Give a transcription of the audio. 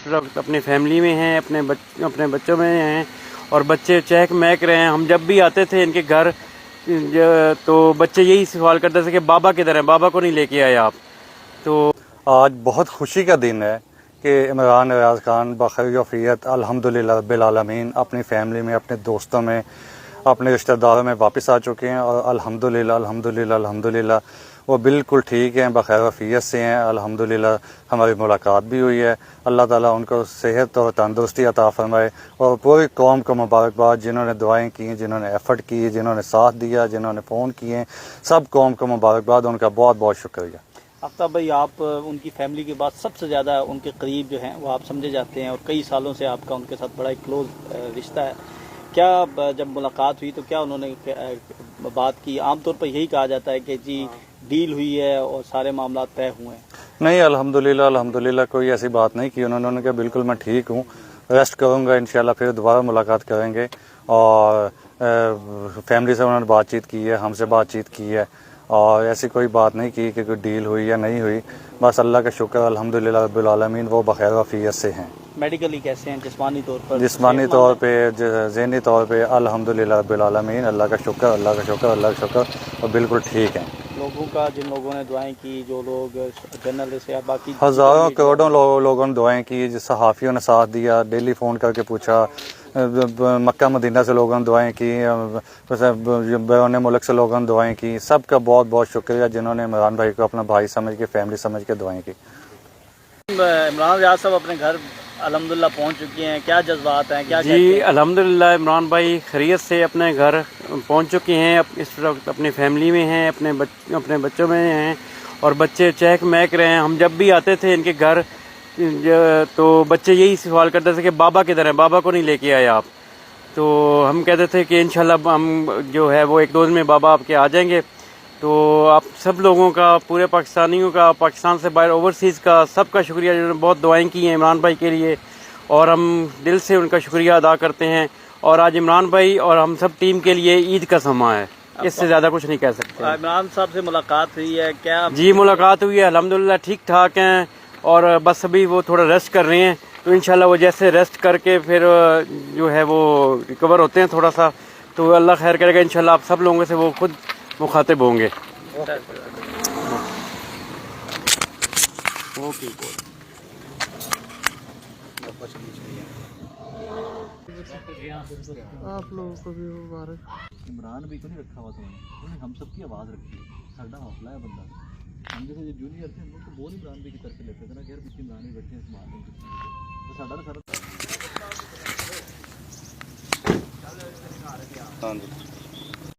وقت اپنی فیملی میں ہیں، اپنے بچوں میں ہیں، اور بچے چہک مہک رہے ہیں۔ ہم جب بھی آتے تھے ان کے گھر تو بچے یہی سوال کرتے تھے کہ بابا کدھر ہیں، بابا کو نہیں لے کے آئے آپ۔ تو آج بہت خوشی کا دن ہے کہ عمران ریاض خان بخیر وفیت الحمدللہ رب العالمین اپنی فیملی میں، اپنے دوستوں میں، اپنے رشتہ داروں میں واپس آ چکے ہیں، اور الحمدللہ وہ بالکل ٹھیک ہیں، بخیر وفیت سے ہیں الحمدللہ۔ ہماری ملاقات بھی ہوئی ہے، اللہ تعالیٰ ان کو صحت اور تندرستی عطا فرمائے، اور پوری قوم کو مبارکباد، جنہوں نے دعائیں کی، جنہوں نے ایفرٹ کی، جنہوں نے ساتھ دیا، جنہوں نے فون کیے، سب قوم کو مبارکباد، ان کا بہت بہت شکریہ۔ آفتاب بھائی، آپ ان کی فیملی کے بعد سب سے زیادہ ان کے قریب جو ہیں وہ آپ سمجھے جاتے ہیں، اور کئی سالوں سے آپ کا ان کے ساتھ بڑا ایک کلوز رشتہ ہے۔ کیا جب ملاقات ہوئی تو کیا انہوں نے بات کی؟ عام طور پر یہی کہا جاتا ہے کہ جی ڈیل ہوئی ہے اور سارے معاملات طے ہوئے ہیں۔ نہیں، الحمدللہ کوئی ایسی بات نہیں کی انہوں نے، کہا بالکل میں ٹھیک ہوں، ریسٹ کروں گا، انشاءاللہ پھر دوبارہ ملاقات کریں گے۔ اور فیملی سے انہوں نے بات چیت کی ہے، ہم سے بات چیت کی ہے، اور ایسی کوئی بات نہیں کی کہ کوئی ڈیل ہوئی یا نہیں ہوئی۔ بس اللہ کا شکر الحمدللہ رب العالمین، وہ بخیر وفیت سے ہیں۔ میڈیکلی کیسے ہیں؟ جسمانی طور پر؟ جسمانی طور پہ، ذہنی طور پہ الحمدللہ رب العالمین، اللہ کا شکر، اور بالکل ٹھیک ہیں۔ لوگوں کا، جن لوگوں نے دعائیں کی، جو لوگ جرنلسٹ یا باقی ہزاروں کروڑوں لوگوں نے دعائیں کی، صحافیوں نے ساتھ دیا، ڈیلی فون کر کے پوچھا، مکہ مدینہ سے لوگوں نے دعائیں کی، بیرون ملک سے لوگوں نے دعائیں کی، سب کا بہت بہت شکریہ جنہوں نے عمران بھائی کو اپنا بھائی سمجھ کے، فیملی سمجھ کے دعائیں کی۔ عمران ریاض صاحب اپنے گھر الحمدللہ پہنچ چکی ہیں، کیا جذبات ہیں، کیا کہتے جی ہیں؟ الحمدللہ عمران بھائی خیریت سے اپنے گھر پہنچ چکے ہیں، اس وقت اپنی فیملی میں ہیں، اپنے بچوں میں ہیں، اور بچے چہک مہک رہے ہیں۔ ہم جب بھی آتے تھے ان کے گھر تو بچے یہی سوال کرتے تھے کہ بابا کدھر ہیں، بابا کو نہیں لے کے آئے آپ۔ تو ہم کہتے تھے کہ انشاءاللہ ہم جو ہے وہ ایک دو دن میں بابا آپ کے آ جائیں گے۔ تو آپ سب لوگوں کا، پورے پاکستانیوں کا، پاکستان سے باہر اوورسیز کا سب کا شکریہ، جنہوں نے بہت دعائیں کی ہیں عمران بھائی کے لیے، اور ہم دل سے ان کا شکریہ ادا کرتے ہیں۔ اور آج عمران بھائی اور ہم سب ٹیم کے لیے عید کا سماں ہے، اس سے زیادہ کچھ نہیں کہہ سکتے۔ عمران صاحب سے ملاقات ہوئی ہے کیا؟ جی ملاقات ہوئی ہے، الحمدللہ ٹھیک ٹھاک ہیں، اور بس ابھی وہ تھوڑا ریسٹ کر رہے ہیں، تو انشاءاللہ وہ جیسے ریسٹ کر کے پھر جو ہے وہ ریکور ہوتے ہیں تھوڑا سا، تو اللہ خیر کرے گا، انشاءاللہ آپ سب لوگوں سے وہ خود مخاطب ہوں گے۔ آپ لوگوں کو بھی مبارک۔ عمران بھی تو نہیں رکھا ہوا تھا انہوں نے ہم سب کی آواز رکھی ہے، ساڈا حوصلہ ہے بندہ۔ ہم جیسے جو جونیئر تھے ہم لوگ تو بہت عمران بھی کی طرف لیتے تھے نا کہ یار پیچھے عمران بھی بیٹھے ہیں، سامان نہیں تو ساڈا تو سارا